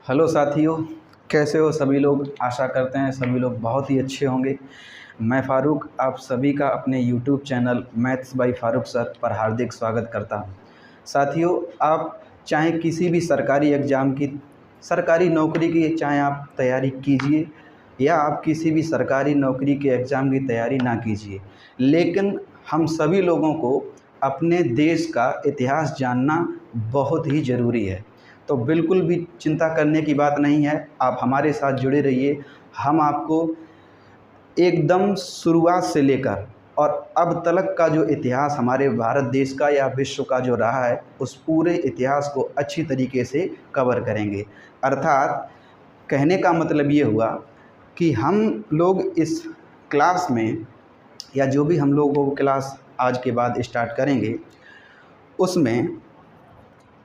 Hello साथियों, कैसे हो सभी लोग। आशा करते हैं सभी लोग बहुत ही अच्छे होंगे। मैं फ़ारूक आप सभी का अपने YouTube channel maths by Farooq sir पर हार्दिक स्वागत करता हूं। साथियों, आप चाहे किसी भी सरकारी एग्ज़ाम की, सरकारी नौकरी की चाहे आप तैयारी कीजिए या आप किसी भी सरकारी नौकरी के एग्ज़ाम की तैयारी ना कीजिए, लेकिन हम सभी लोगों को अपने देश का इतिहास जानना बहुत ही ज़रूरी है। तो बिल्कुल भी चिंता करने की बात नहीं है, आप हमारे साथ जुड़े रहिए। हम आपको एकदम शुरुआत से लेकर और अब तक का जो इतिहास हमारे भारत देश का या विश्व का जो रहा है, उस पूरे इतिहास को अच्छी तरीके से कवर करेंगे। अर्थात कहने का मतलब ये हुआ कि हम लोग इस क्लास में या जो भी हम लोगों को क्लास आज के बाद स्टार्ट करेंगे, उसमें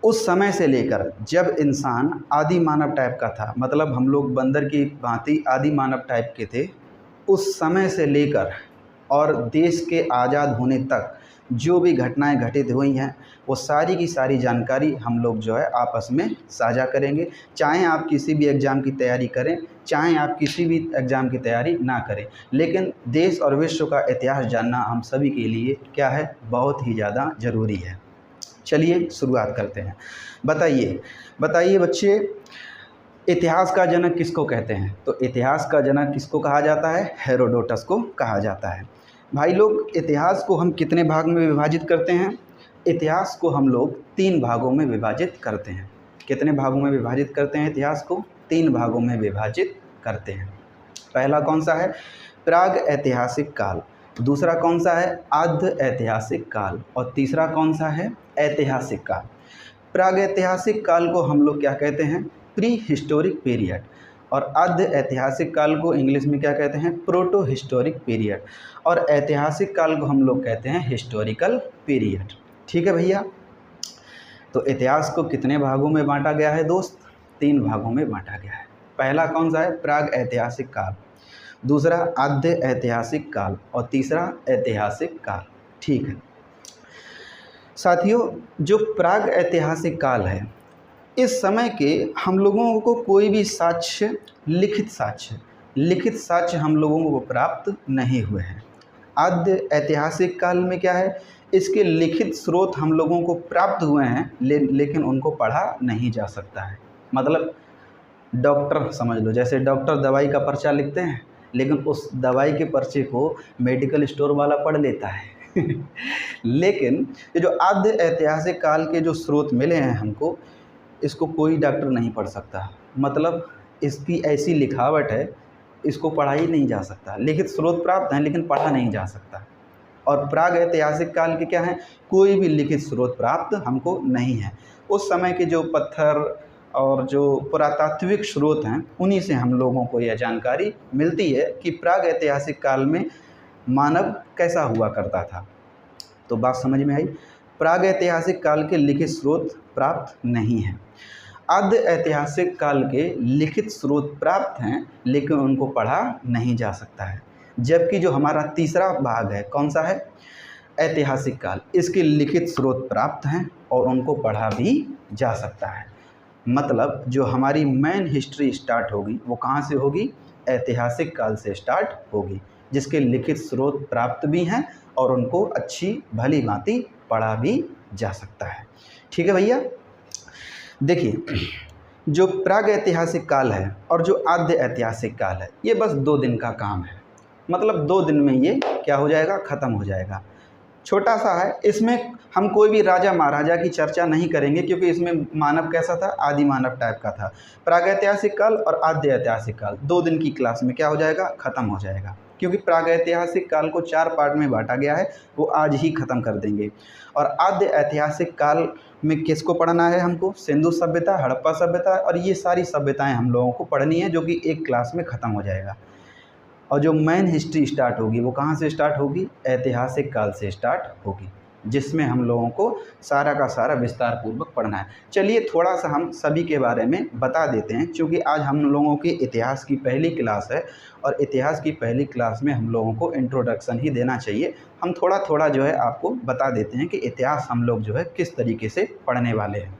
उस समय से लेकर जब इंसान आदि मानव टाइप का था, मतलब हम लोग बंदर की भांति आदि मानव टाइप के थे, उस समय से लेकर और देश के आज़ाद होने तक जो भी घटनाएं घटित हुई हैं, वो सारी की सारी जानकारी हम लोग जो है आपस में साझा करेंगे। चाहे आप किसी भी एग्ज़ाम की तैयारी करें, चाहे आप किसी भी एग्ज़ाम की तैयारी ना करें, लेकिन देश और विश्व का इतिहास जानना हम सभी के लिए क्या है, बहुत ही ज़्यादा ज़रूरी है। चलिए शुरुआत करते हैं। बताइए बताइए बच्चे, इतिहास का जनक किसको कहते हैं? तो इतिहास का जनक किसको कहा जाता है? हेरोडोटस को कहा जाता है। भाई लोग, इतिहास को हम कितने भाग में विभाजित करते हैं? इतिहास को हम लोग 3 भागों में विभाजित करते हैं। कितने भागों में विभाजित करते हैं इतिहास को? 3 भागों में विभाजित करते हैं। पहला कौन सा है? प्राग ऐतिहासिक काल। दूसरा कौन सा है? आद्य ऐतिहासिक काल। और तीसरा कौन सा है? ऐतिहासिक काल। प्राग ऐतिहासिक काल को हम लोग क्या कहते हैं? Pre historic period. और आद्य ऐतिहासिक काल को इंग्लिश में क्या कहते हैं? Proto historic period. और ऐतिहासिक काल को हम लोग कहते हैं हिस्टोरिकल पीरियड। ठीक है भैया। तो इतिहास को कितने भागों में बांटा गया है दोस्त? 3 भागों में बांटा गया है। पहला कौन सा है? प्राग ऐतिहासिक काल। दूसरा आद्य ऐतिहासिक काल। और तीसरा ऐतिहासिक काल। ठीक है साथियों, जो प्राग ऐतिहासिक काल है, इस समय के हम लोगों को कोई भी साक्ष्य, लिखित साक्ष्य हम लोगों को प्राप्त नहीं हुए हैं। आद्य ऐतिहासिक काल में क्या है, इसके लिखित स्रोत हम लोगों को प्राप्त हुए हैं, लेकिन उनको पढ़ा नहीं जा सकता है। मतलब डॉक्टर समझ लो, जैसे डॉक्टर दवाई का पर्चा लिखते हैं, लेकिन उस दवाई के पर्चे को मेडिकल स्टोर वाला पढ़ लेता है। लेकिन ये जो आद्य ऐतिहासिक काल के जो स्रोत मिले हैं हमको, इसको कोई डॉक्टर नहीं पढ़ सकता। मतलब इसकी ऐसी लिखावट है, इसको पढ़ा ही नहीं जा सकता। लिखित स्रोत प्राप्त हैं लेकिन पढ़ा नहीं जा सकता। और प्राग ऐतिहासिक काल के क्या है, कोई भी लिखित स्रोत प्राप्त हमको नहीं है। उस समय के जो पत्थर और जो पुरातात्विक स्रोत हैं, उन्हीं से हम लोगों को यह जानकारी मिलती है कि प्राग ऐतिहासिक काल में मानव कैसा हुआ करता था। तो बात समझ में आई। प्राग ऐतिहासिक काल के लिखित स्रोत प्राप्त नहीं हैं। आद्य ऐतिहासिक काल के लिखित स्रोत प्राप्त हैं, लेकिन उनको पढ़ा नहीं जा सकता है। जबकि जो हमारा तीसरा भाग है, कौन सा है? ऐतिहासिक काल, इसके लिखित स्रोत प्राप्त हैं और उनको पढ़ा भी जा सकता है। मतलब जो हमारी मेन हिस्ट्री स्टार्ट होगी, वो कहाँ से होगी? ऐतिहासिक काल से स्टार्ट होगी, जिसके लिखित स्रोत प्राप्त भी हैं और उनको अच्छी भली भांति पढ़ा भी जा सकता है। ठीक है भैया। देखिए, जो प्राग ऐतिहासिक काल है और जो आद्य ऐतिहासिक काल है, ये बस 2 दिन का काम है। मतलब 2 दिन में ये क्या हो जाएगा? ख़त्म हो जाएगा। छोटा सा है, इसमें हम कोई भी राजा महाराजा की चर्चा नहीं करेंगे, क्योंकि इसमें मानव कैसा था? आदि मानव टाइप का था। प्रागैतिहासिक काल और आद्य ऐतिहासिक काल 2 दिन की क्लास में क्या हो जाएगा? ख़त्म हो जाएगा। क्योंकि प्रागैतिहासिक काल को 4 पार्ट में बांटा गया है, वो आज ही ख़त्म कर देंगे। और आद्य ऐतिहासिक काल में किसको पढ़ना है हमको? सिंधु सभ्यता, हड़प्पा सभ्यता, और ये सारी सभ्यताएँ हम लोगों को पढ़नी है, जो कि एक क्लास में ख़त्म हो जाएगा। और जो मेन हिस्ट्री स्टार्ट होगी, वो कहाँ से स्टार्ट होगी? ऐतिहासिक काल से स्टार्ट होगी, जिसमें हम लोगों को सारा का सारा विस्तार पूर्वक पढ़ना है। चलिए थोड़ा सा हम सभी के बारे में बता देते हैं, क्योंकि आज हम लोगों की इतिहास की पहली क्लास है और इतिहास की पहली क्लास में हम लोगों को इंट्रोडक्शन ही देना चाहिए। हम थोड़ा थोड़ा जो है आपको बता देते हैं कि इतिहास हम लोग जो है किस तरीके से पढ़ने वाले हैं।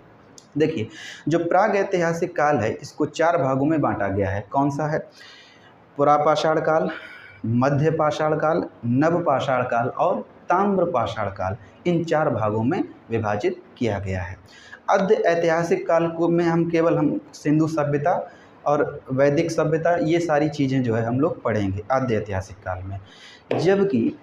देखिए, जो प्राग ऐतिहासिक काल है इसको 4 भागों में बांटा गया है। कौन सा है? पुरापाषाण काल, मध्य पाषाण काल, नव पाषाण काल और ताम्र पाषाण काल, इन 4 भागों में विभाजित किया गया है। आद्य ऐतिहासिक काल को में हम सिंधु सभ्यता और वैदिक सभ्यता, ये सारी चीज़ें जो है हम लोग पढ़ेंगे आद्य ऐतिहासिक काल में। जबकि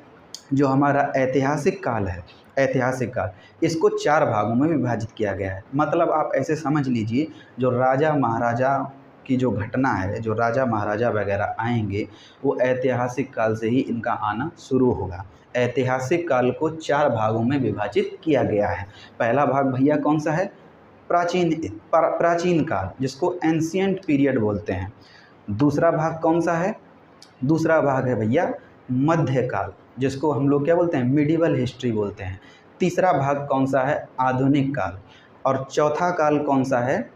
जो हमारा ऐतिहासिक काल है, ऐतिहासिक काल, इसको 4 भागों में विभाजित किया गया है। मतलब आप ऐसे समझ लीजिए, जो राजा महाराजा की जो घटना है, जो राजा महाराजा वगैरह आएंगे, वो ऐतिहासिक काल से ही इनका आना शुरू होगा। ऐतिहासिक काल को 4 भागों में विभाजित किया गया है। पहला भाग भैया कौन सा है? प्राचीन काल, जिसको एंशिएंट पीरियड बोलते हैं। दूसरा भाग कौन सा है? दूसरा भाग है भैया मध्यकाल, जिसको हम लोग क्या बोलते हैं? मिडिवल हिस्ट्री बोलते हैं। तीसरा भाग कौन सा है? आधुनिक काल। और चौथा काल कौन सा है?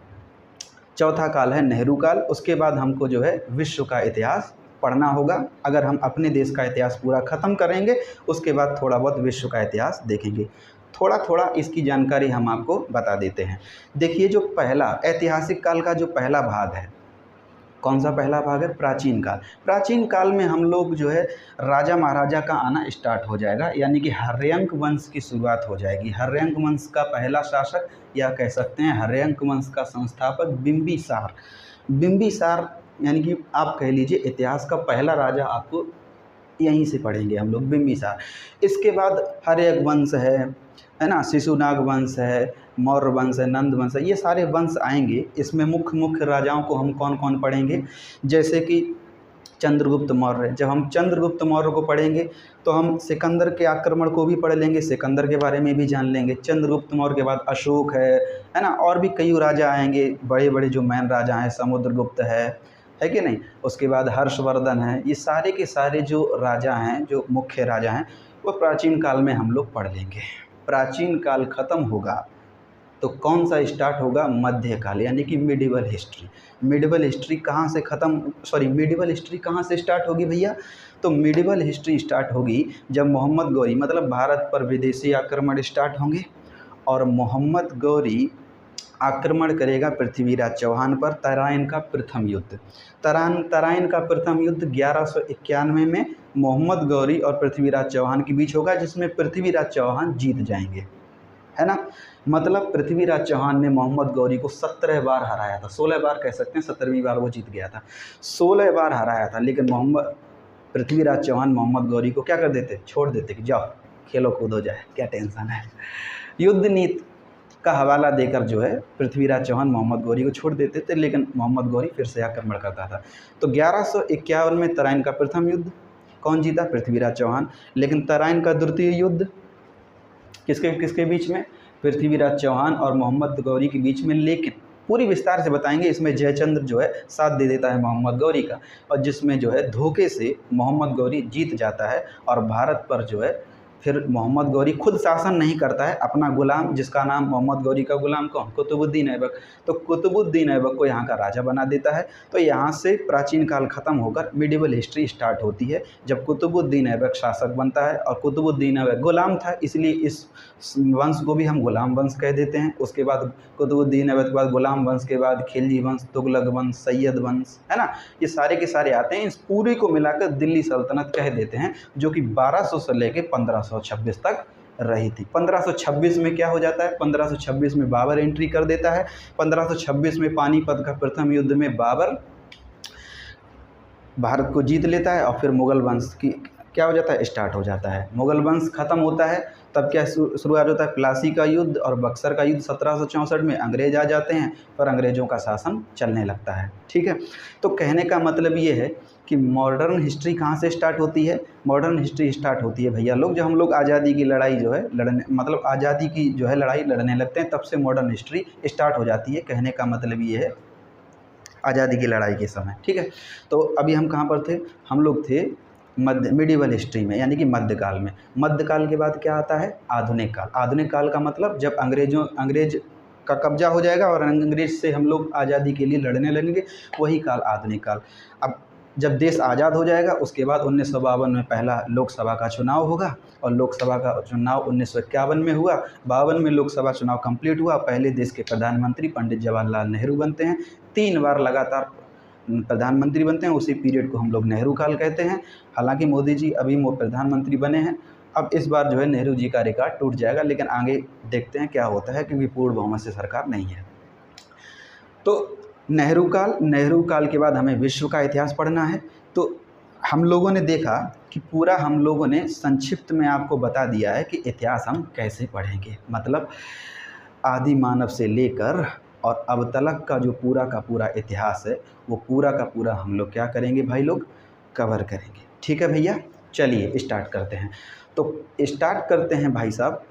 चौथा काल है नेहरू काल। उसके बाद हमको जो है विश्व का इतिहास पढ़ना होगा। अगर हम अपने देश का इतिहास पूरा ख़त्म करेंगे, उसके बाद थोड़ा बहुत विश्व का इतिहास देखेंगे। थोड़ा थोड़ा इसकी जानकारी हम आपको बता देते हैं। देखिए, जो पहला ऐतिहासिक काल का जो पहला भाग है, कौन सा पहला भाग है? प्राचीन काल। प्राचीन काल में हम लोग जो है राजा महाराजा का आना स्टार्ट हो जाएगा, यानी कि हर्यंक वंश की शुरुआत हो जाएगी। हर्यंक वंश का पहला शासक, या कह सकते हैं हर्यंक वंश का संस्थापक बिंबिसार। बिंबिसार यानी कि आप कह लीजिए इतिहास का पहला राजा आपको यहीं से पढ़ेंगे हम लोग, बिंबिसार। इसके बाद हर्यक वंश है ना, शिशुनाग वंश है, मौर्य वंश है, नंद वंश है, ये सारे वंश आएंगे। इसमें मुख्य राजाओं को हम कौन कौन पढ़ेंगे? जैसे कि चंद्रगुप्त मौर्य। जब हम चंद्रगुप्त मौर्य को पढ़ेंगे तो हम सिकंदर के आक्रमण को भी पढ़ लेंगे, सिकंदर के बारे में भी जान लेंगे। चंद्रगुप्त मौर्य के बाद अशोक है ना, और भी कई राजा आएंगे, बड़े बड़े जो मैन राजा हैं, समुद्रगुप्त है कि नहीं। उसके बाद हर्षवर्धन है। ये सारे के सारे जो राजा हैं, जो मुख्य राजा हैं, वो प्राचीन काल में हम लोग पढ़ लेंगे। प्राचीन काल खत्म होगा तो कौन सा स्टार्ट होगा? मध्यकाल, यानी कि मिडिवल हिस्ट्री। मिडिवल हिस्ट्री कहाँ से मिडिवल हिस्ट्री कहाँ से स्टार्ट होगी भैया? तो मिडिवल हिस्ट्री स्टार्ट होगी जब मोहम्मद गौरी, मतलब भारत पर विदेशी आक्रमण स्टार्ट होंगे, और मोहम्मद गौरी आक्रमण करेगा पृथ्वीराज चौहान पर। तराइन का प्रथम युद्ध, तराइन का प्रथम युद्ध 1191 में मोहम्मद गौरी और पृथ्वीराज चौहान के बीच होगा, जिसमें पृथ्वीराज चौहान जीत जाएंगे, है ना। मतलब पृथ्वीराज चौहान ने मोहम्मद गौरी को 17 बार हराया था, 16 बार कह सकते हैं, 17वीं बार वो जीत गया था। 16 बार हराया था, लेकिन पृथ्वीराज चौहान मोहम्मद गौरी को क्या कर देते? छोड़ देते कि जाओ खेलो कूदो जाए, क्या टेंशन है। युद्ध नीति का हवाला देकर जो है पृथ्वीराज चौहान मोहम्मद गौरी को छोड़ देते थे, लेकिन मोहम्मद गौरी फिर से आक्रमण करता था। तो 1151 में तराइन का प्रथम युद्ध कौन जीता? पृथ्वीराज चौहान। लेकिन तराइन का द्वितीय युद्ध किसके बीच में? पृथ्वीराज चौहान और मोहम्मद गौरी के बीच में। लेकिन पूरी विस्तार से बताएंगे। इसमें जयचंद्र जो है साथ दे देता है मोहम्मद गौरी का, और जिसमें जो है धोखे से मोहम्मद गौरी जीत जाता है, और भारत पर जो है फिर मोहम्मद गौरी खुद शासन नहीं करता है, अपना गुलाम, जिसका नाम मोहम्मद गौरी का गुलाम कौन? कुतुबुद्दीन ऐबक। तो कुतुबुद्दीन ऐबक को यहाँ का राजा बना देता है। तो यहाँ से प्राचीन काल खत्म होकर मिडिवल हिस्ट्री स्टार्ट होती है, जब कुतुबुद्दीन ऐबक शासक बनता है। और कुतुबुद्दीन ऐबक गुलाम था, इसलिए इस वंश को भी हम गुलाम वंश कह देते हैं। उसके बाद कुतुबुद्दीन ऐबक के बाद गुलाम वंश के बाद खिलजी वंश, तुगलक वंश, सैयद वंश, है ना, ये सारे के सारे आते हैं। इस पूरी को मिलाकर दिल्ली सल्तनत कह देते हैं, जो कि 1200 से लेकर 1526 तक रही थी। 1526 में क्या हो जाता है? 1526 में बाबर एंट्री कर देता है। 1526 में पानीपत का प्रथम युद्ध में बाबर भारत को जीत लेता है, और फिर मुगल वंश की क्या हो जाता है? स्टार्ट हो जाता है। मुगल वंश खत्म होता है, तब क्या शुरुआत होता है? प्लासी का युद्ध और बक्सर का युद्ध। 1764 में अंग्रेज आ जाते हैं, पर अंग्रेज़ों का शासन चलने लगता है। ठीक है, तो कहने का मतलब ये है कि मॉडर्न हिस्ट्री कहाँ से स्टार्ट होती है? मॉडर्न हिस्ट्री स्टार्ट होती है भैया लोग, जब हम लोग आज़ादी की लड़ाई जो है लड़ने, मतलब आज़ादी की जो है लड़ाई लड़ने लगते हैं, तब से मॉडर्न हिस्ट्री स्टार्ट हो जाती है। कहने का मतलब ये है आज़ादी की लड़ाई के समय। ठीक है, तो अभी हम कहाँ पर थे? हम लोग थे मिडिवल हिस्ट्री में, यानी कि मध्यकाल में। मध्यकाल के बाद क्या आता है? आधुनिक काल। आधुनिक काल का मतलब जब अंग्रेज का कब्जा हो जाएगा और अंग्रेज से हम लोग आज़ादी के लिए लड़ने लगेंगे, वही काल आधुनिक काल। अब जब देश आज़ाद हो जाएगा उसके बाद 1952 में पहला लोकसभा का चुनाव होगा और लोकसभा का चुनाव 1951 में हुआ। 52 में लोकसभा चुनाव कंप्लीट हुआ, पहले देश के प्रधानमंत्री पंडित जवाहरलाल नेहरू बनते हैं। 3 बार लगातार प्रधानमंत्री बनते हैं, उसी पीरियड को हम लोग नेहरू काल कहते हैं। हालांकि मोदी जी अभी वो प्रधानमंत्री बने हैं, अब इस बार जो है नेहरू जी का रिकॉर्ड टूट जाएगा, लेकिन आगे देखते हैं क्या होता है, क्योंकि पूर्ण बहुमत से सरकार नहीं है। तो नेहरू काल के बाद हमें विश्व का इतिहास पढ़ना है। तो हम लोगों ने देखा कि पूरा हम लोगों ने संक्षिप्त में आपको बता दिया है कि इतिहास हम कैसे पढ़ेंगे, मतलब आदि मानव से लेकर और अब तक का जो पूरा का पूरा इतिहास है वो पूरा का पूरा हम लोग क्या करेंगे भाई लोग, कवर करेंगे। ठीक है भैया, चलिए स्टार्ट करते हैं। तो स्टार्ट करते हैं भाई साहब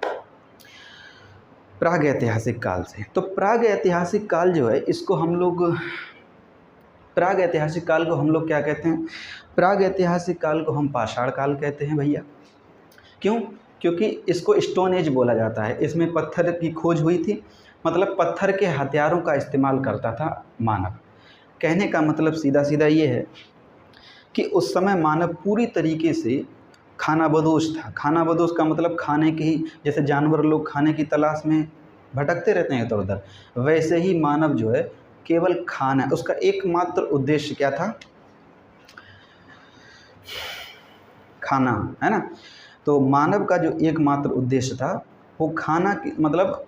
प्राग ऐतिहासिक काल से। तो प्राग ऐतिहासिक काल जो है इसको हम लोग, प्राग ऐतिहासिक काल को हम लोग क्या कहते हैं, प्राग ऐतिहासिक काल को हम पाषाण काल कहते हैं भैया। क्यों? क्योंकि इसको स्टोन एज बोला जाता है। इसमें पत्थर की खोज हुई थी, मतलब पत्थर के हथियारों का इस्तेमाल करता था मानव। कहने का मतलब सीधा सीधा ये है कि उस समय मानव पूरी तरीके से खानाबदोश था। खानाबदोश का मतलब खाने के ही, जैसे जानवर लोग खाने की तलाश में भटकते रहते हैं इधर उधर, वैसे ही मानव जो है केवल खाना, उसका एकमात्र उद्देश्य क्या था, खाना, है ना। तो मानव का जो एकमात्र उद्देश्य था वो खाना की, मतलब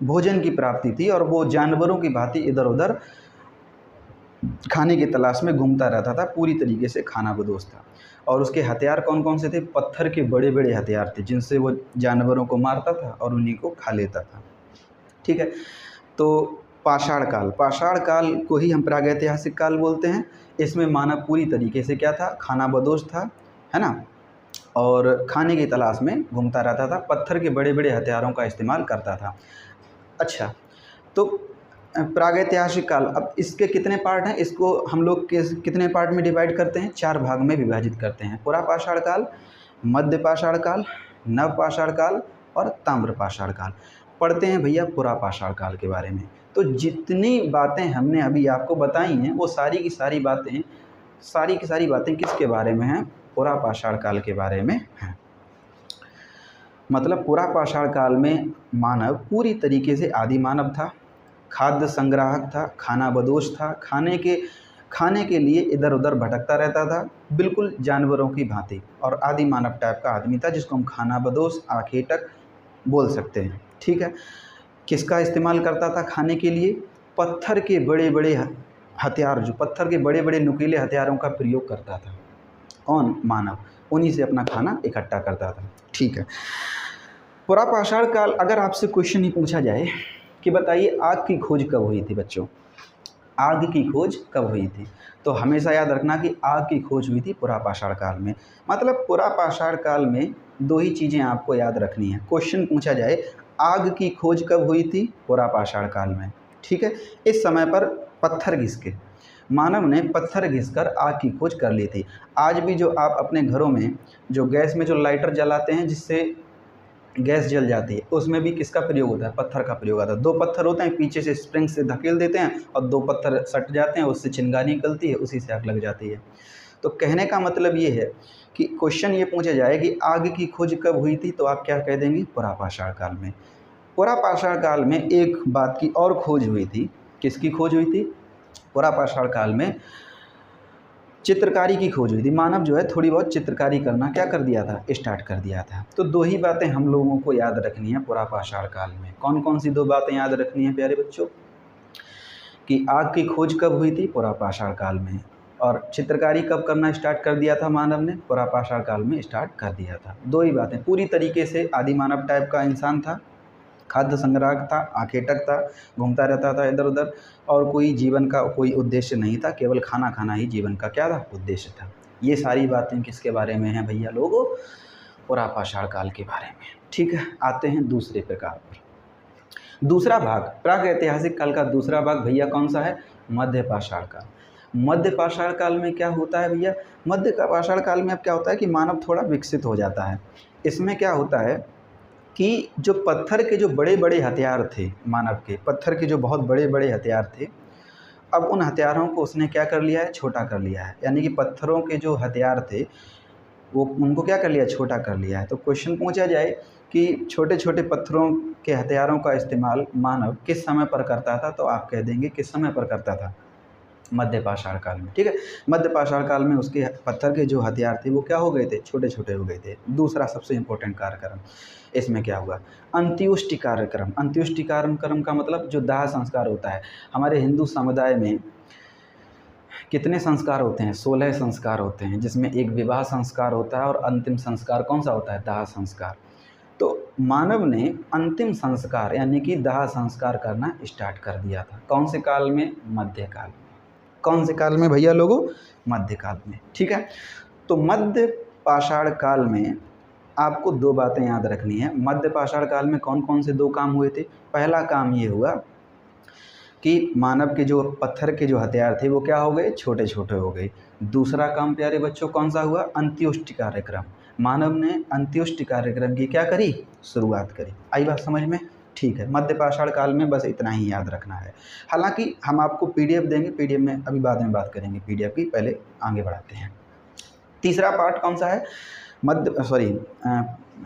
भोजन की प्राप्ति थी, और वो जानवरों की भांति इधर उधर खाने की तलाश में घूमता रहता था, पूरी तरीके से खानाबदोश था। और उसके हथियार कौन कौन से थे? पत्थर के बड़े बड़े हथियार थे, जिनसे वो जानवरों को मारता था और उन्हीं को खा लेता था। ठीक है, तो पाषाण काल को ही हम प्रागैतिहासिक काल बोलते हैं। इसमें मानव पूरी तरीके से क्या था, खानाबदोश था, है ना, और खाने की तलाश में घूमता रहता था, पत्थर के बड़े बड़े हथियारों का इस्तेमाल करता था। अच्छा, तो प्रागैतिहासिक काल, अब इसके कितने पार्ट हैं, इसको हम लोग कितने पार्ट में डिवाइड करते हैं? 4 भाग में विभाजित करते हैं। पुरापाषाण काल, मध्य पाषाण काल, नव पाषाण काल और ताम्र पाषाण काल। पढ़ते हैं भैया पुरापाषाण काल के बारे में। तो जितनी बातें हमने अभी आपको बताई हैं वो सारी की सारी बातें किसके बारे में हैं? पुरापाषाण काल के बारे में हैं। मतलब पुरापाषाण काल में मानव पूरी तरीके से आदि मानव था, खाद्य संग्राहक था, खानाबदोश था, खाने के लिए इधर उधर भटकता रहता था, बिल्कुल जानवरों की भांति, और आदि मानव टाइप का आदमी था, जिसको हम खानाबदोश, आखेटक बोल सकते हैं। ठीक है, किसका इस्तेमाल करता था खाने के लिए? पत्थर के बड़े बड़े हथियार, जो पत्थर के बड़े बड़े नुकीले हथियारों का प्रयोग करता था। कौन? मानव। उन्हीं से अपना खाना इकट्ठा करता था। ठीक है, पुरापाषाण काल, अगर आपसे क्वेश्चन ही पूछा जाए कि बताइए आग की खोज कब हुई थी बच्चों, आग की खोज कब हुई थी, तो हमेशा याद रखना कि आग की खोज हुई थी पुरापाषाण काल में। मतलब पुरापाषाण काल में 2 ही चीज़ें आपको याद रखनी है। क्वेश्चन पूछा जाए आग की खोज कब हुई थी? पुरापाषाण काल में। ठीक है, इस समय पर पत्थर घिस के, मानव ने पत्थर घिसकर आग की खोज कर ली थी। आज भी जो आप अपने घरों में जो गैस में जो लाइटर जलाते हैं जिससे गैस जल जाती है, उसमें भी किसका प्रयोग होता है? पत्थर का प्रयोग होता है। 2 पत्थर होते हैं, पीछे से स्प्रिंग से धकेल देते हैं और 2 पत्थर सट जाते हैं, उससे चिंगारी निकलती है, उसी से आग लग जाती है। तो कहने का मतलब ये है कि क्वेश्चन ये पूछा जाए कि आग की खोज कब हुई थी, तो आप क्या कह देंगे? पुरापाषाण काल में। पुरापाषाण काल में एक बात की और खोज हुई थी। किसकी खोज हुई थी? पुरापाषाण काल में चित्रकारी की खोज हुई थी। मानव जो है थोड़ी बहुत चित्रकारी करना क्या कर दिया था? स्टार्ट कर दिया था। तो 2 ही बातें हम लोगों को याद रखनी है पुरापाषाण काल में। कौन कौन सी 2 बातें याद रखनी है प्यारे बच्चों? कि आग की खोज कब हुई थी? पुरापाषाण काल में। और चित्रकारी कब करना स्टार्ट कर दिया था मानव ने? पुरापाषाण काल में स्टार्ट कर दिया था। 2 ही बातें। पूरी तरीके से आदि मानव टाइप का इंसान था, खाद्य संग्राहक था, आखेटक था, घूमता रहता था इधर उधर, और कोई जीवन का कोई उद्देश्य नहीं था, केवल खाना खाना ही जीवन का क्या था? उद्देश्य था। ये सारी बातें किसके बारे में हैं भैया लोगों? पुरापाषाण काल के बारे में। ठीक है, आते हैं दूसरे प्रकार पर। दूसरा भाग, प्राग ऐतिहासिक काल का दूसरा भाग भैया कौन सा है? मध्य पाषाण काल। मध्य पाषाण काल में क्या होता है भैया? मध्य पाषाण काल में अब क्या होता है कि मानव थोड़ा विकसित हो जाता है। इसमें क्या होता है कि जो पत्थर के जो बड़े बड़े हथियार थे, मानव के पत्थर के जो बहुत बड़े बड़े हथियार थे, अब उन हथियारों को उसने क्या कर लिया है, छोटा कर लिया है, यानी कि पत्थरों के जो हथियार थे वो उनको क्या कर लिया, छोटा कर लिया है। तो क्वेश्चन पूछा जाए कि छोटे छोटे पत्थरों के हथियारों का इस्तेमाल मानव किस समय पर करता था, तो आप कह देंगे किस समय पर करता था, मध्य पाषाण काल में। ठीक है, मध्य पाषाण काल में उसके पत्थर के जो हथियार थे वो क्या हो गए थे, छोटे छोटे हो गए थे। दूसरा सबसे इंपॉर्टेंट कार्यक्रम इसमें क्या हुआ, अंत्योष्टि कार्यक्रम। अंत्योष्टि कार्यक्रम का मतलब जो दाह संस्कार होता है। हमारे हिंदू समुदाय में कितने संस्कार होते हैं, 16 संस्कार होते हैं, जिसमें एक विवाह संस्कार होता है और अंतिम संस्कार कौन सा होता है, दाह संस्कार। तो मानव ने अंतिम संस्कार यानी कि दाह संस्कार करना स्टार्ट कर दिया था। कौन से काल में, मध्यकाल में। कौन से काल में भैया लोगों, मध्यकाल में। ठीक है, तो मध्य पाषाण काल में आपको दो बातें याद रखनी है। मध्य पाषाण काल में कौन कौन से दो काम हुए थे। पहला काम ये हुआ कि मानव के जो पत्थर के जो हथियार थे वो क्या हो गए, छोटे छोटे हो गए। दूसरा काम प्यारे बच्चों कौन सा हुआ, अंत्योष्टि कार्यक्रम। मानव ने अंत्योष्टि कार्यक्रम की क्या करी, शुरुआत करी। आई बात समझ में। ठीक है, मध्य पाषाण काल में बस इतना ही याद रखना है। हालांकि हम आपको पीडीएफ देंगे, पीडीएफ में अभी बाद में बात करेंगे पीडीएफ की, पहले आगे बढ़ाते हैं। तीसरा पार्ट कौन सा है,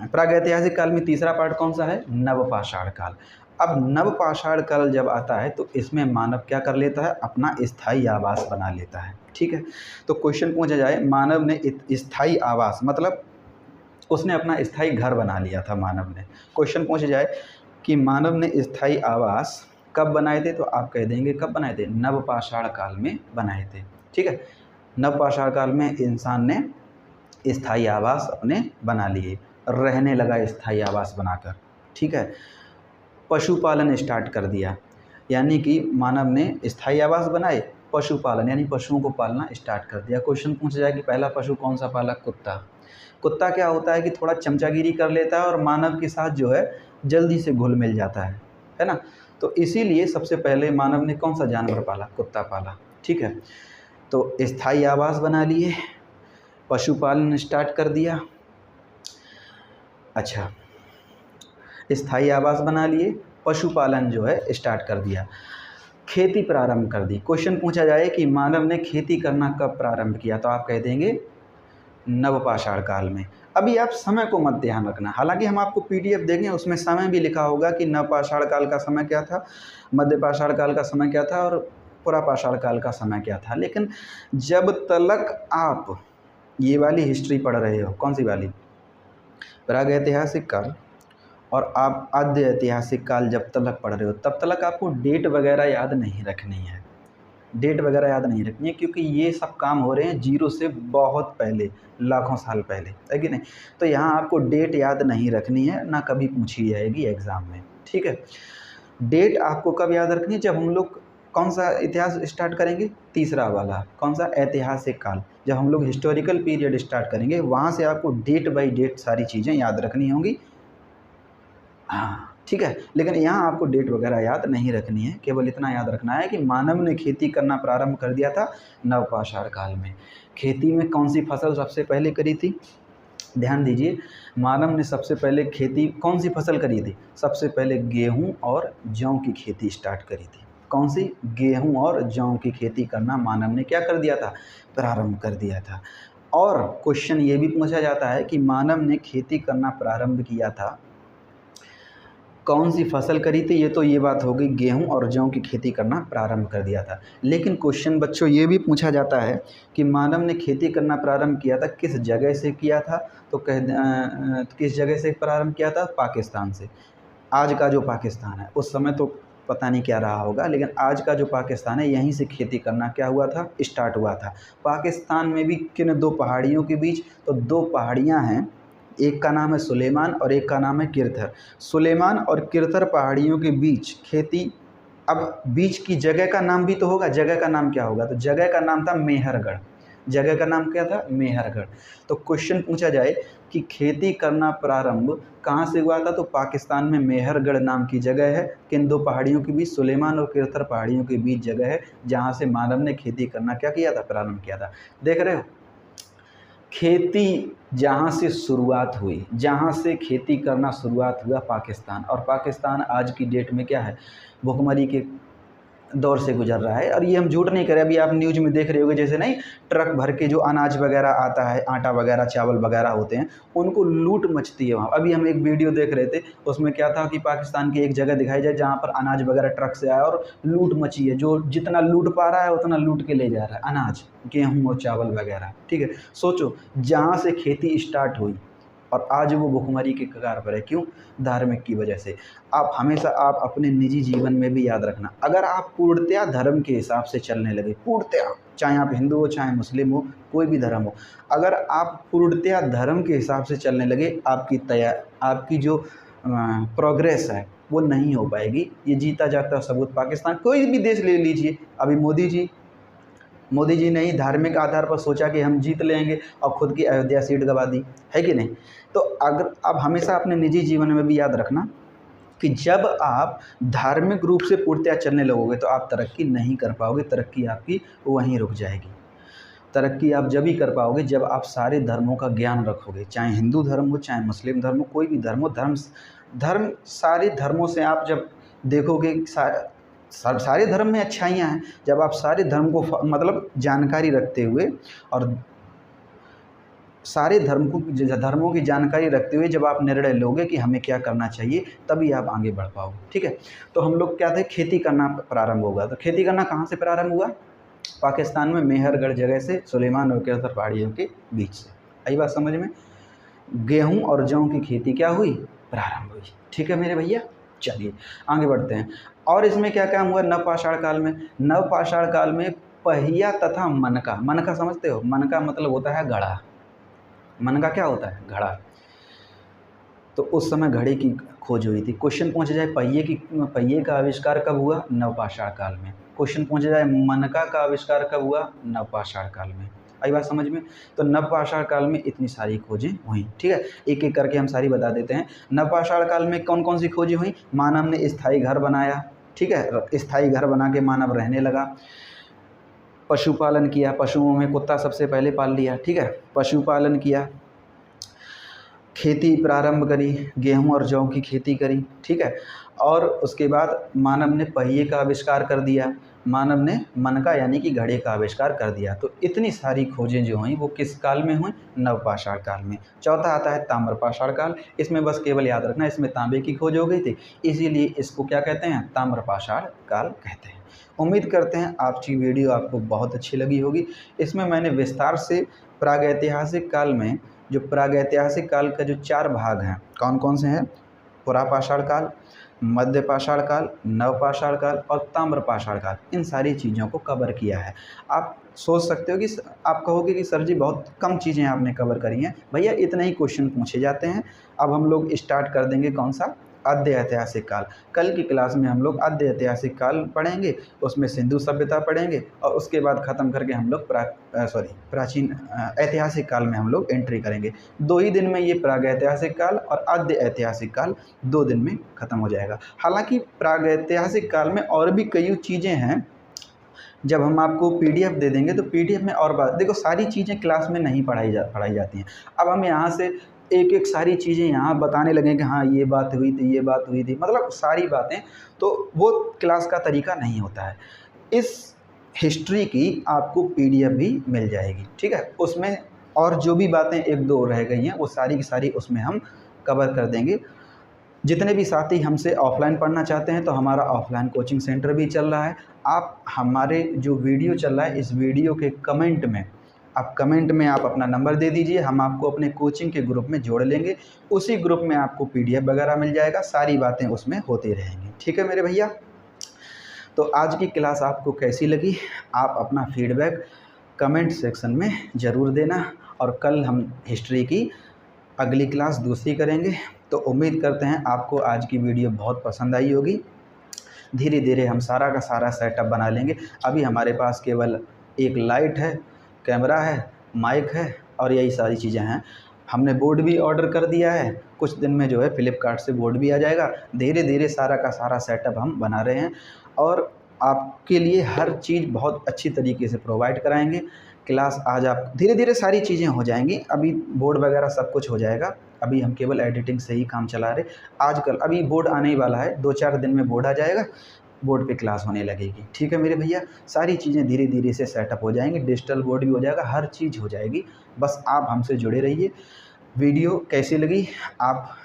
प्रागैतिहासिक काल में तीसरा पार्ट कौन सा है, नवपाषाण काल। अब नवपाषाण काल जब आता है तो इसमें मानव क्या कर लेता है, अपना स्थायी आवास बना लेता है। ठीक है, तो क्वेश्चन पूछा जाए मानव ने स्थायी आवास मतलब उसने अपना स्थायी घर बना लिया था मानव ने। क्वेश्चन पूछा जाए कि मानव ने स्थायी आवास कब बनाए थे, तो आप कह देंगे कब बनाए थे, नवपाषाण काल में बनाए थे। ठीक है, नवपाषाण काल में इंसान ने स्थायी आवास अपने बना लिए, रहने लगा स्थायी आवास बनाकर। ठीक है, पशुपालन स्टार्ट कर दिया, यानी कि मानव ने स्थायी आवास बनाए, पशुपालन यानी पशुओं को पालना स्टार्ट कर दिया। क्वेश्चन पूछा जाए कि पहला पशु कौन सा पाला, कुत्ता। कुत्ता क्या होता है कि थोड़ा चमचागिरी कर लेता है और मानव के साथ जो है जल्दी से घुल मिल जाता है ना। तो इसीलिए सबसे पहले मानव ने कौन सा जानवर पाला, कुत्ता पाला। ठीक है, तो स्थायी आवास बना लिए, पशुपालन स्टार्ट कर दिया। अच्छा, स्थायी आवास बना लिए, पशुपालन जो है स्टार्ट कर दिया, खेती प्रारंभ कर दी। क्वेश्चन पूछा जाए कि मानव ने खेती करना कब प्रारंभ किया, तो आप कह देंगे नवपाषाण काल में। अभी आप समय को मत ध्यान रखना, हालांकि हम आपको पीडीएफ देंगे उसमें समय भी लिखा होगा कि नवपाषाण काल का समय क्या था, मध्य पाषाण काल का समय क्या था और पुरा पाषाण काल का समय क्या था। लेकिन जब तलक आप ये वाली हिस्ट्री पढ़ रहे हो, कौन सी वाली, प्रागैतिहासिक काल और आप आद्य ऐतिहासिक काल जब तलक पढ़ रहे हो तब तलक आपको डेट वगैरह याद नहीं रखनी है, डेट वगैरह याद नहीं रखनी है, क्योंकि ये सब काम हो रहे हैं जीरो से बहुत पहले, लाखों साल पहले, है कि नहीं। तो यहाँ आपको डेट याद नहीं रखनी है, ना कभी पूछी जाएगी एग्ज़ाम में। ठीक है, डेट आपको कब याद रखनी है, जब हम लोग कौन सा इतिहास स्टार्ट करेंगे, तीसरा वाला, कौन सा, ऐतिहासिक काल। जब हम लोग हिस्टोरिकल पीरियड स्टार्ट करेंगे वहाँ से आपको डेट बाई डेट सारी चीज़ें याद रखनी होंगी। हाँ ठीक है, लेकिन यहाँ आपको डेट वगैरह याद नहीं रखनी है, केवल इतना याद रखना है कि मानव ने खेती करना प्रारंभ कर दिया था नवपाषाण काल में। खेती में कौन सी फसल सबसे पहले करी थी, ध्यान दीजिए, मानव ने सबसे पहले खेती कौन सी फसल करी थी, सबसे पहले गेहूं और जौ की खेती स्टार्ट करी थी। कौन सी, गेहूं और जौ की खेती करना मानव ने क्या कर दिया था, प्रारंभ कर दिया था। और क्वेश्चन ये भी पूछा जाता है कि मानव ने खेती करना प्रारंभ किया था, कौन सी फसल करी थी, ये तो ये बात होगी, गेहूं और जौ की खेती करना प्रारंभ कर दिया था। लेकिन क्वेश्चन बच्चों ये भी पूछा जाता है कि मानव ने खेती करना प्रारंभ किया था किस जगह से किया था, तो किस जगह से प्रारंभ किया था, पाकिस्तान से। आज का जो पाकिस्तान है, उस समय तो पता नहीं क्या रहा होगा, लेकिन आज का जो पाकिस्तान है यहीं से खेती करना क्या हुआ था, स्टार्ट हुआ था। पाकिस्तान में भी किन दो पहाड़ियों के बीच, तो दो पहाड़ियाँ हैं, एक का नाम है सुलेमान और एक का नाम है किरथर। सुलेमान और किरथर पहाड़ियों के बीच खेती, अब बीच की जगह का नाम भी तो होगा, जगह का नाम क्या होगा, तो जगह का नाम था मेहरगढ़। जगह का नाम क्या था, मेहरगढ़। तो क्वेश्चन पूछा जाए कि खेती करना प्रारंभ कहाँ से हुआ था, तो पाकिस्तान में मेहरगढ़ नाम की जगह है, किन दो पहाड़ियों के बीच, सुलेमान और किरथर पहाड़ियों के बीच जगह है, जहाँ से मानव ने खेती करना क्या किया था, प्रारंभ किया था। देख रहे हो, खेती जहाँ से शुरुआत हुई, जहाँ से खेती करना शुरुआत हुआ पाकिस्तान, और पाकिस्तान आज की डेट में क्या है, भुखमरी के दौर से गुजर रहा है। और ये हम झूठ नहीं कह रहे, अभी आप न्यूज़ में देख रहे होंगे, जैसे नहीं ट्रक भर के जो अनाज वगैरह आता है, आटा वगैरह, चावल वगैरह होते हैं, उनको लूट मचती है वहाँ। अभी हम एक वीडियो देख रहे थे, उसमें क्या था कि पाकिस्तान की एक जगह दिखाई जाए जहाँ पर अनाज वगैरह ट्रक से आया और लूट मची है। जो जितना लूट पा रहा है उतना लूट के ले जा रहा है अनाज, गेहूँ और चावल वगैरह। ठीक है, सोचो जहाँ से खेती स्टार्ट हुई और आज वो भुखमरी के कगार पर है। क्यों? धार्मिक की वजह से। आप हमेशा आप अपने निजी जीवन में भी याद रखना, अगर आप पूर्णतया धर्म के हिसाब से चलने लगे, पूर्णतया, चाहे आप हिंदू हो, चाहे मुस्लिम हो, कोई भी धर्म हो, अगर आप पूर्णतया धर्म के हिसाब से चलने लगे, आपकी जो प्रोग्रेस है वो नहीं हो पाएगी। ये जीता जागता सबूत पाकिस्तान, कोई भी देश ले लीजिए। अभी मोदी जी ने ही धार्मिक आधार पर सोचा कि हम जीत लेंगे और खुद की अयोध्या सीट गंवा दी, है कि नहीं? तो अगर आप हमेशा अपने निजी जीवन में भी याद रखना कि जब आप धार्मिक रूप से पूर्णतया चलने लगोगे तो आप तरक्की नहीं कर पाओगे, तरक्की आपकी वहीं रुक जाएगी। तरक्की आप जब ही कर पाओगे जब आप सारे धर्मों का ज्ञान रखोगे, चाहे हिंदू धर्म हो, चाहे मुस्लिम धर्म हो, कोई भी धर्म हो। धर्म सारे धर्मों से आप जब देखोगे, सारे धर्म में अच्छाइयाँ हैं। जब आप सारे धर्म को मतलब जानकारी रखते हुए और सारे धर्मों की जानकारी रखते हुए जब आप निर्णय लोगे कि हमें क्या करना चाहिए, तभी आप आगे बढ़ पाओगे। ठीक है, तो हम लोग क्या थे, खेती करना प्रारंभ होगा। तो खेती करना कहाँ से प्रारंभ हुआ? पाकिस्तान में मेहरगढ़ जगह से, सुलेमान और केसर पहाड़ियों के बीच से। आई बात समझ में? गेहूँ और जौ की खेती क्या हुई? प्रारंभ हुई। ठीक है मेरे भैया, चलिए आगे बढ़ते हैं। और इसमें क्या काम हुआ नवपाषाण काल में? नवपाषाण काल में पहिया तथा मनका। मनका समझते हो? मनका मतलब होता है घड़ा। मनका क्या होता है? घड़ा। तो उस समय घड़े की खोज हुई थी। क्वेश्चन पूछा जाए पहिए का आविष्कार कब हुआ? नवपाषाण काल में। क्वेश्चन पूछा जाए मनका का आविष्कार कब हुआ? नवपाषाण काल में। आई बात समझ में? तो नवपाषाण काल में इतनी सारी खोजें हुई। ठीक है, एक एक करके हम सारी बता देते हैं। नवपाषाण काल में कौन कौन सी खोजें हुई? मानव ने स्थायी घर बनाया। ठीक है, स्थायी घर बना के मानव रहने लगा। पशुपालन किया, पशुओं में कुत्ता सबसे पहले पाल लिया। ठीक है, पशुपालन किया, खेती प्रारंभ करी, गेहूं और जौ की खेती करी। ठीक है, और उसके बाद मानव ने पहिए का आविष्कार कर दिया, मानव ने मनका यानी कि घड़े का आविष्कार कर दिया। तो इतनी सारी खोजें जो हुई वो किस काल में हुई? नवपाषाण काल में। चौथा आता है ताम्रपाषाण काल। इसमें बस केवल याद रखना, इसमें तांबे की खोज हो गई थी, इसीलिए इसको क्या कहते हैं? ताम्रपाषाण काल कहते हैं। उम्मीद करते हैं आपकी वीडियो आपको बहुत अच्छी लगी होगी। इसमें मैंने विस्तार से प्रागैतिहासिक काल में, जो प्रागैतिहासिक काल का जो 4 भाग हैं, कौन कौन से हैं? पुरापाषाण काल, मध्यपाषाण काल, नवपाषाण काल और ताम्रपाषाण काल, इन सारी चीज़ों को कवर किया है। आप सोच सकते हो कि आप कहोगे कि सर जी बहुत कम चीज़ें आपने कवर करी हैं। भैया इतने ही क्वेश्चन पूछे जाते हैं। अब हम लोग स्टार्ट कर देंगे कौन सा? आद्य ऐतिहासिक काल। कल की क्लास में हम लोग आद्य ऐतिहासिक काल पढ़ेंगे, उसमें सिंधु सभ्यता पढ़ेंगे और उसके बाद ख़त्म करके हम लोग प्राचीन ऐतिहासिक काल में हम लोग एंट्री करेंगे। 2 ही दिन में ये प्रागैतिहासिक काल और आद्य ऐतिहासिक काल 2 दिन में ख़त्म हो जाएगा। हालांकि प्रागैतिहासिक काल में और भी कई चीज़ें हैं, जब हम आपको पीडीएफ दे देंगे तो पीडीएफ में और बात, देखो सारी चीज़ें क्लास में नहीं पढ़ाई जाती हैं। अब हम यहाँ से एक एक सारी चीज़ें यहाँ बताने लगे कि हाँ ये बात हुई थी, ये बात हुई थी, मतलब सारी बातें, तो वो क्लास का तरीका नहीं होता है। इस हिस्ट्री की आपको पीडीएफ भी मिल जाएगी। ठीक है, उसमें और जो भी बातें 1-2 रह गई हैं वो सारी की सारी उसमें हम कवर कर देंगे। जितने भी साथी हमसे ऑफलाइन पढ़ना चाहते हैं तो हमारा ऑफलाइन कोचिंग सेंटर भी चल रहा है। आप हमारे जो वीडियो चल रहा है, इस वीडियो के कमेंट में आप अपना नंबर दे दीजिए, हम आपको अपने कोचिंग के ग्रुप में जोड़ लेंगे। उसी ग्रुप में आपको पीडीएफ वगैरह मिल जाएगा, सारी बातें उसमें होती रहेंगी। ठीक है मेरे भैया, तो आज की क्लास आपको कैसी लगी? आप अपना फीडबैक कमेंट सेक्शन में ज़रूर देना और कल हम हिस्ट्री की अगली क्लास दूसरी करेंगे। तो उम्मीद करते हैं आपको आज की वीडियो बहुत पसंद आई होगी। धीरे धीरे हम सारा का सारा सेटअप बना लेंगे। अभी हमारे पास केवल एक लाइट है, कैमरा है, माइक है और यही सारी चीज़ें हैं। हमने बोर्ड भी ऑर्डर कर दिया है, कुछ दिन में जो है फ्लिपकार्ट से बोर्ड भी आ जाएगा। धीरे धीरे सारा का सारा सेटअप हम बना रहे हैं और आपके लिए हर चीज़ बहुत अच्छी तरीके से प्रोवाइड कराएंगे। क्लास आज आप धीरे धीरे सारी चीज़ें हो जाएंगी, अभी बोर्ड वगैरह सब कुछ हो जाएगा। अभी हम केवल एडिटिंग से ही काम चला रहे। आजकल अभी बोर्ड आने ही वाला है, 2-4 दिन में बोर्ड आ जाएगा। बोर्ड पे क्लास होने लगेगी। ठीक है मेरे भैया, सारी चीज़ें धीरे धीरे से सेटअप हो जाएंगी, डिजिटल बोर्ड भी हो जाएगा, हर चीज़ हो जाएगी। बस आप हमसे जुड़े रहिए। वीडियो कैसी लगी आप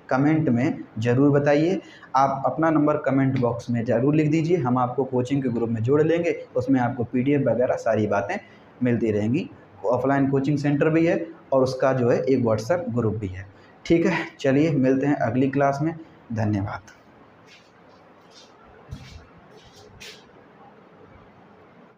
कमेंट में ज़रूर बताइए। आप अपना नंबर कमेंट बॉक्स में ज़रूर लिख दीजिए, हम आपको कोचिंग के ग्रुप में जोड़ लेंगे। उसमें आपको PDF वगैरह सारी बातें मिलती रहेंगी। ऑफलाइन कोचिंग सेंटर भी है और उसका जो है एक व्हाट्सएप ग्रुप भी है। ठीक है, चलिए मिलते हैं अगली क्लास में। धन्यवाद।